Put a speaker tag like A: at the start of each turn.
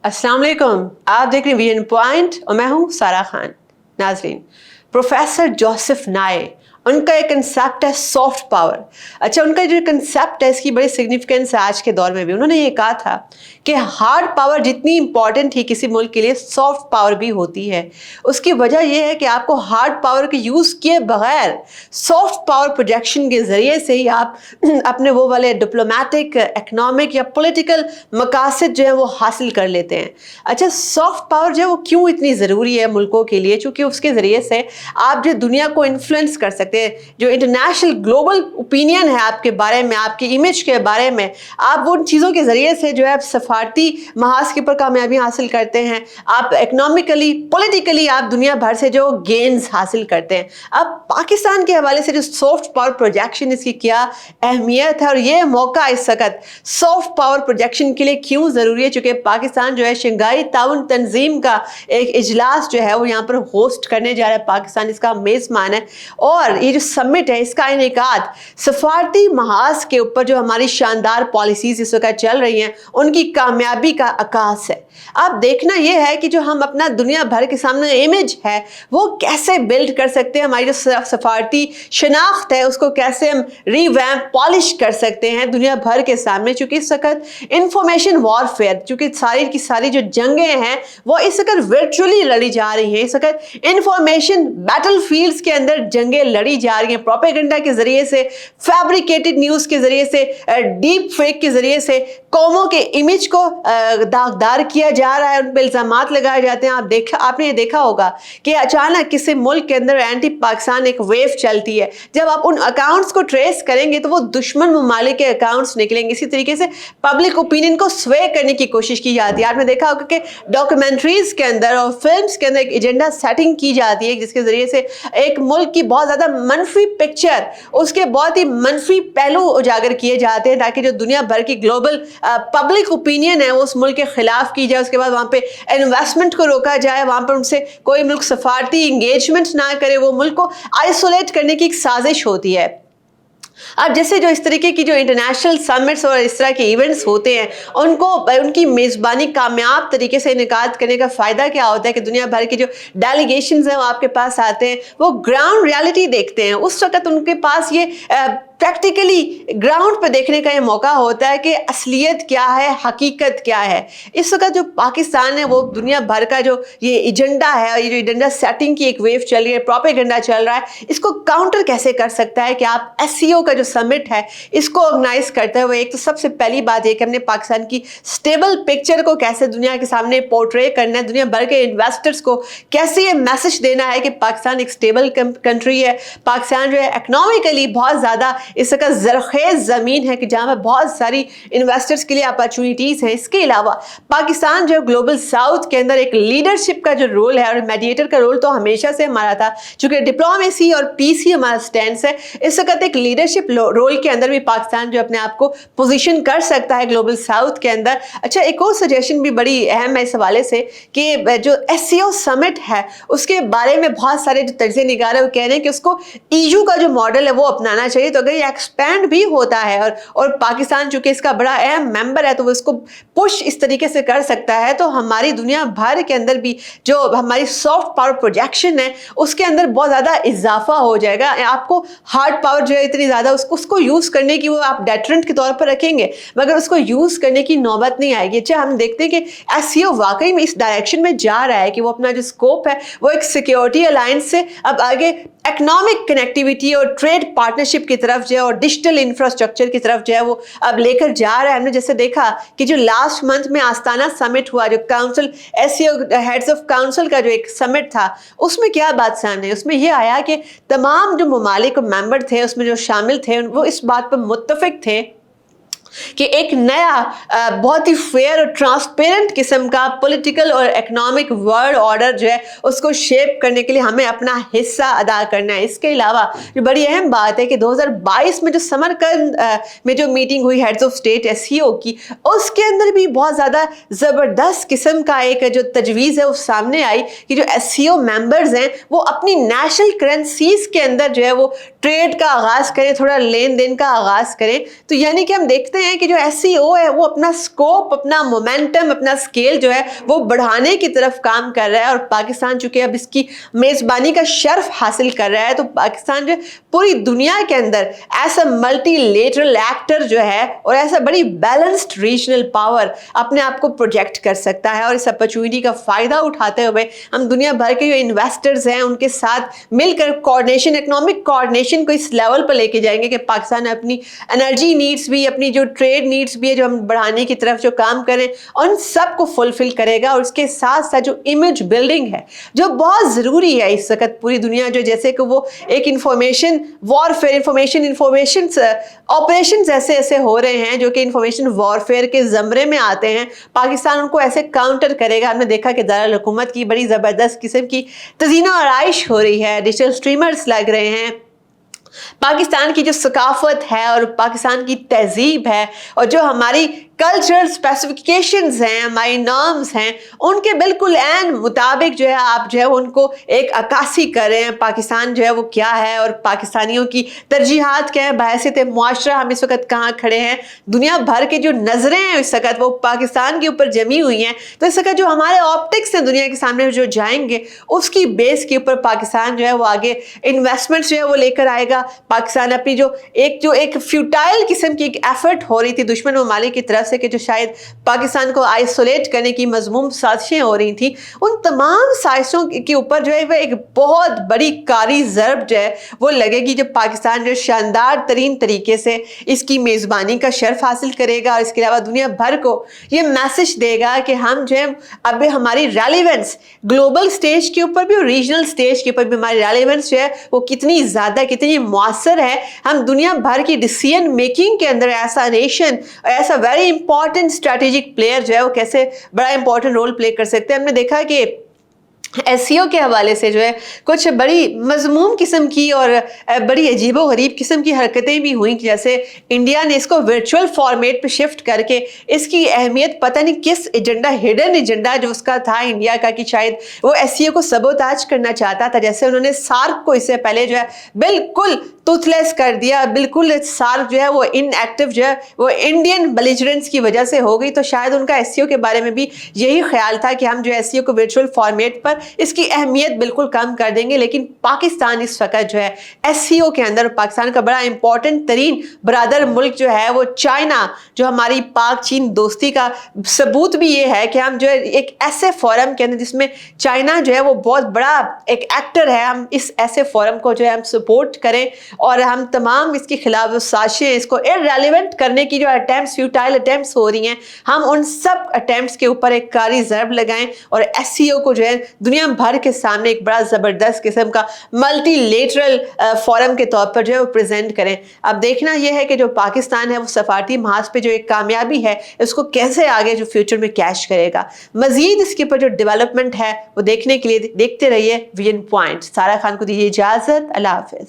A: अस्सलाम वालेकुम, आप देख रहे हैं विजन पॉइंट और मैं हूं सारा खान। नाजरीन, प्रोफेसर जोसेफ नाए, उनका एक कंसेप्ट है सॉफ्ट पावर। अच्छा, उनका जो कंसेप्ट है इसकी बड़ी सिग्निफिकेंस है आज के दौर में भी। उन्होंने ये कहा था कि हार्ड पावर जितनी इंपॉर्टेंट है किसी मुल्क के लिए, सॉफ्ट पावर भी होती है। उसकी वजह यह है कि आपको हार्ड पावर के यूज़ किए बगैर सॉफ्ट पावर प्रोजेक्शन के ज़रिए से ही आप अपने वो वाले डिप्लोमेटिक, इकनॉमिक या पॉलिटिकल मकासद जो है वो हासिल कर लेते हैं। अच्छा, सॉफ्ट पावर जो है वो क्यों इतनी ज़रूरी है मुल्कों के लिए? चूँकि उसके ज़रिए से आप जो दुनिया को इन्फ्लुएंस कर सकते हैं, जो इंटरनेशनल ग्लोबल ओपिनियन है आपके बारे में, आपकी इमेज के बारे में, आप वो चीज़ों के ज़रिए से जो है सफारती महाज के ऊपर कामयाबी हासिल करते हैं। आप इकोनॉमिकली, पॉलिटिकली आप दुनिया भर से जो गेन्स हासिल करते हैं। अब पाकिस्तान के हवाले से जो सॉफ्ट पावर प्रोजेक्शन, इसकी क्या अहमियत है और ये मौका इस वक्त सॉफ्ट पावर प्रोजेक्शन के लिए क्यों ज़रूरी है? चूँकि पाकिस्तान जो है शंघाई ताउन तंजीम का एक इजलास जो है वो यहाँ पर होस्ट करने जा रहा है। पाकिस्तान इसका मेज़बान है और ये जो समिट है इसका इनेकाद सफारती महाज के ऊपर जो हमारी शानदार पॉलिसीज इस वक्त चल रही हैं उनकी कामयाबी का आकाश है। अब देखना यह है कि जो हम अपना दुनिया भर के सामने इमेज है वो कैसे बिल्ड कर सकते हैं, हमारी जो सफारती शनाख्त है उसको कैसे हम रीवैम्प पॉलिश कर सकते हैं दुनिया भर के सामने। चूँकि इस वक्त इंफॉर्मेशन वॉरफेयर, चूँकि सारी की सारी जो जंगें हैं वो इस वक्त वर्चुअली लड़ी जा रही हैं। इस वक्त इंफॉर्मेशन बैटल फील्ड्स के अंदर जंगें लड़ी जा रही हैं, प्रोपेगेंडा के जरिए से, फैब्रिकेटेड न्यूज़ के जरिए से, डीप फेक के जरिए से कौमों के इमेज को दागदार किया जा रहा है, उन पर इल्ज़ामात लगाए जाते हैं। आपने ये देखा होगा कि अचानक किसी मुल्क के अंदर एंटी पाकिस्तान एक वेव चलती है। जब आप उन अकाउंट्स को ट्रेस करेंगे तो वो दुश्मन ममालिक के अकाउंट्स निकलेंगे। इसी तरीके से पब्लिक ओपिनियन को स्वे करने की कोशिश की जाती है। आपने देखा होगा कि डॉक्यूमेंट्रीज के अंदर और फिल्म्स के अंदर एक एजेंडा सेटिंग की जाती है जिसके जरिए से एक मुल्क की बहुत ज़्यादा मनफी पिक्चर, उसके बहुत ही मनफी पहलू उजागर किए जाते हैं ताकि जो दुनिया भर की ग्लोबल पब्लिक ओपिनियन है वो उस मुल्क के खिलाफ की जाए। उसके बाद वहाँ पे इन्वेस्टमेंट को रोका जाए, वहाँ पर उनसे कोई मुल्क सफारती इंगेजमेंट ना करे, वो मुल्क को आइसोलेट करने की एक साजिश होती है। अब जैसे जो इस तरीके की जो इंटरनेशनल समिट्स और इस तरह के इवेंट्स होते हैं उनको उनकी मेज़बानी कामयाब तरीके से इनेकाद करने का फ़ायदा क्या होता है कि दुनिया भर के जो डेलीगेशंस हैं वो आपके पास आते हैं, वो ग्राउंड रियलिटी देखते हैं। उस वक्त उनके पास ये प्रैक्टिकली ग्राउंड पर देखने का ये मौका होता है कि असलियत क्या है, हकीकत क्या है। इस वक्त जो पाकिस्तान है वो दुनिया भर का जो ये एजेंडा है और ये जो एजेंडा सेटिंग की एक वेव चल रही है, प्रोपेगेंडा चल रहा है, इसको काउंटर कैसे कर सकता है कि आप एससीओ का जो समिट है इसको ऑर्गेनाइज करते हुए एक तो सबसे पहली बात ये कि हमने पाकिस्तान की स्टेबल पिक्चर को कैसे दुनिया के सामने पोर्ट्रे करना है, दुनिया भर के इन्वेस्टर्स को कैसे ये मैसेज देना है कि पाकिस्तान एक स्टेबल कंट्री है, पाकिस्तान जो है इकनॉमिकली बहुत ज़्यादा इस वक्त ज़रखेज़ ज़मीन है कि जहाँ पर बहुत सारी इन्वेस्टर्स के लिए अपॉर्चुनिटीज़ हैं। इसके अलावा पाकिस्तान जो ग्लोबल साउथ के अंदर एक लीडरशिप का जो रोल है और मीडिएटर का रोल तो हमेशा से हमारा था, चूँकि डिप्लोमेसी और पीस ही हमारा स्टैंड है। इस वक्त एक लीडरशिप रोल के अंदर भी पाकिस्तान जो अपने आप को पोजीशन कर सकता है ग्लोबल साउथ के अंदर। अच्छा, एक और सजेशन भी बड़ी अहम है इस हवाले से कि जो एससीओ समिट है उसके बारे में बहुत सारे जो तर्ज़े निगार है वो कह रहे हैं कि उसको ईयू का जो मॉडल है वो अपनाना चाहिए। तो अगर ये एक्सपैंड भी होता है और पाकिस्तान चूंकि इसका बड़ा अहम मेंबर है तो वो इसको पुश इस तरीके से कर सकता है तो हमारी दुनिया भर के अंदर भी जो हमारी सॉफ्ट पावर प्रोजेक्शन है उसके अंदर बहुत ज़्यादा इजाफा हो जाएगा। आपको हार्ड पावर जो है इतनी ज़्यादा उसको यूज़ करने की वो आप डेटरेंट के तौर पर रखेंगे मगर उसको यूज़ करने की नौबत नहीं आएगी। अच्छा, हम देखते हैं कि एससीओ वाकई में इस डायरेक्शन में जा रहा है कि वो अपना जो स्कोप है वो एक सिक्योरिटी अलायंस से अब आगे इकोनॉमिक कनेक्टिविटी और ट्रेड पार्टनरशिप की तरफ जो है और डिजिटल इंफ्रास्ट्रक्चर की तरफ जो है वो अब लेकर जा रहा है। हमने जैसे देखा कि जो लास्ट मंथ में आस्ताना समिट हुआ, जो council SCO heads of council का जो एक समिट था, उसमें क्या बात सामने, उसमें यह आया कि तमाम जो ममालिक मेंबर थे उसमें जो शामिल थे वो इस बात पर मुत्तफिक थे कि एक नया बहुत ही फेयर और ट्रांसपेरेंट किस्म का पॉलिटिकल और इकोनॉमिक वर्ल्ड ऑर्डर जो है उसको शेप करने के लिए हमें अपना हिस्सा अदा करना है। इसके अलावा जो बड़ी अहम बात है कि 2022 में जो समरकंद में जो मीटिंग हुई हेड्स ऑफ स्टेट एससीओ की, उसके अंदर भी बहुत ज़्यादा ज़बरदस्त किस्म का एक जो तजवीज़ है वो सामने आई कि जो एससीओ मेंबर्स हैं वो अपनी नेशनल करेंसीज के अंदर जो है वो ट्रेड का आगाज़ करें, थोड़ा लेन देन का आगाज़ करें। तो यानी कि हम देखते हैं हैं कि जो SEO है वो अपना स्कोप, अपना मोमेंटम, अपना स्केल जो है वो बढ़ाने की तरफ काम कर रहा है, और पाकिस्तान चूंकि अब इसकी मेज़बानी का शर्फ हासिल कर रहा है, तो पाकिस्तान जो पूरी दुनिया के अंदर ऐसा मल्टीलेटरल एक्टर जो है और ऐसा बड़ी बैलेंस्ड रीजनल पावर अपने आप को प्रोजेक्ट कर सकता है। और इस अपॉर्चुनिटी का फ़ायदा उठाते हुए हम दुनिया भर के जो इन्वेस्टर्स हैं उनके साथ मिलकर कोऑर्डिनेशन, इकोनॉमिक कोऑर्डिनेशन को इस लेवल पर लेके जाएंगे कि पाकिस्तान अपनी एनर्जी नीड्स भी, अपनी जो ट्रेड नीड्स भी है जो हम बढ़ाने की तरफ जो काम करें, उन सब को फुलफिल करेगा। और उसके साथ साथ जो इमेज बिल्डिंग है जो बहुत ज़रूरी है इस वक्त पूरी दुनिया, जो जैसे कि वो एक इंफॉर्मेशन वॉरफेयर, इंफॉर्मेशन ऑपरेशन ऐसे ऐसे हो रहे हैं जो कि इंफॉर्मेशन वॉरफेयर के ज़मरे में आते हैं, पाकिस्तान उनको ऐसे काउंटर करेगा। हमने देखा कि दारुल हुकूमत की बड़ी ज़बरदस्त किस्म की तज़ीनो आराइश हो रही है, डिजिटल स्ट्रीमर्स लग रहे हैं, पाकिस्तान की जो सकाफत है और पाकिस्तान की तहजीब है और जो हमारी कल्चरल स्पेसिफिकेशंस हैं, हमारी नॉर्म्स हैं, उनके बिल्कुल ऐन मुताबिक जो है आप जो है उनको एक अक्कासी करें पाकिस्तान जो है वो क्या है और पाकिस्तानियों की तरजीहात क्या है, बहैसियत मुआशरा हम इस वक्त कहाँ खड़े हैं। दुनिया भर के जो नज़रें हैं इस वक्त वो पाकिस्तान के ऊपर जमी हुई हैं, तो इस वक्त जो हमारे ऑप्टिक्स हैं दुनिया के सामने जो जाएंगे उसकी बेस के ऊपर पाकिस्तान जो है वो आगे इन्वेस्टमेंट्स जो है वो लेकर आएगा। पाकिस्तान अपनी जो एक फ्यूटाइल किस्म की एक एफर्ट हो रही थी दुश्मन ममालिक की तरफ से कि जो शायद पाकिस्तान को आइसोलेट करने की मज़मूम साजिशें हो रही थी, उन तमाम साजिशों के ऊपर जो है वह एक बहुत बड़ी कारी ज़रब जो है वो लगेगी जब पाकिस्तान जो शानदार तरीन तरीके से इसकी मेज़बानी का शर्फ हासिल करेगा और इसके अलावा दुनिया भर को ये मैसेज देगा कि हम जो है अब हमारी रेलिवेंस ग्लोबल स्टेज के ऊपर भी और रीजनल स्टेज के ऊपर भी हमारी रेलिवेंस जो है वो कितनी ज़्यादा, कितनी मुअस्सर है। हम दुनिया भर की डिसीजन मेकिंग के अंदर ऐसा नेशन, ऐसा वेरी इंपॉर्टेंट स्ट्रैटेजिक प्लेयर जो है वो कैसे बड़ा इंपॉर्टेंट रोल प्ले कर सकते हैं। हमने देखा कि SEO के हवाले से जो है कुछ बड़ी मजमूम किस्म की और बड़ी अजीबो गरीब किस्म की हरकतें भी हुई, जैसे इंडिया ने इसको वर्चुअल फॉर्मेट पे शिफ्ट करके इसकी अहमियत पता नहीं किस एजेंडा, हिडन एजेंडा जो उसका था इंडिया का कि शायद वो SEO को सबोताज करना चाहता था। जैसे उन्होंने सार्क को इससे पहले जो है बिल्कुल टूथलेस कर दिया, बिल्कुल सार्क जो है वो इनएक्टिव जो है वो इंडियन बेलिजरेंस की वजह से हो गई। तो शायद उनका SEO के बारे में भी यही ख्याल था कि हम जो SEO को वर्चुअल फॉर्मेट पर इसकी अहमियत बिल्कुल कम कर देंगे। लेकिन पाकिस्तान इस वक्त जो है SEO के अंदर, पाकिस्तान का बड़ा इंपॉर्टेंट तरीन ब्रादर मुल्क जो है वो चाइना, जो हमारी पाक चीन दोस्ती का सबूत भी ये है कि हम जो है एक ऐसे फोरम के अंदर जिसमें चाइना जो है वो बहुत बड़ा एक एक्टर है, हम इस ऐसे फोरम को जो है हम सपोर्ट करें और हम तमाम इसके खिलाफ जो साजिशें, इसको इररेलेवेंट करने की जो अटैम्प्ट्स, फ्यूटाइल अटैम्प्ट्स हो रही हैं, हम उन सब अटैम्प्ट्स के ऊपर एक कारी ज़रब लगाएं और SEO को जो है दुनिया भर के सामने एक बड़ा ज़बरदस्त किस्म का मल्टीलेटरल फोरम के तौर पर जो है वो प्रेजेंट करें। अब देखना यह है कि जो पाकिस्तान है वो सफारती महाज पे जो एक कामयाबी है इसको कैसे आगे जो फ्यूचर में कैश करेगा। मजीद इसके ऊपर जो डेवलपमेंट है वो देखने के लिए देखते रहिए विजन पॉइंट। सारा खान को दीजिए इजाज़त, अल्लाह हाफ़िज़।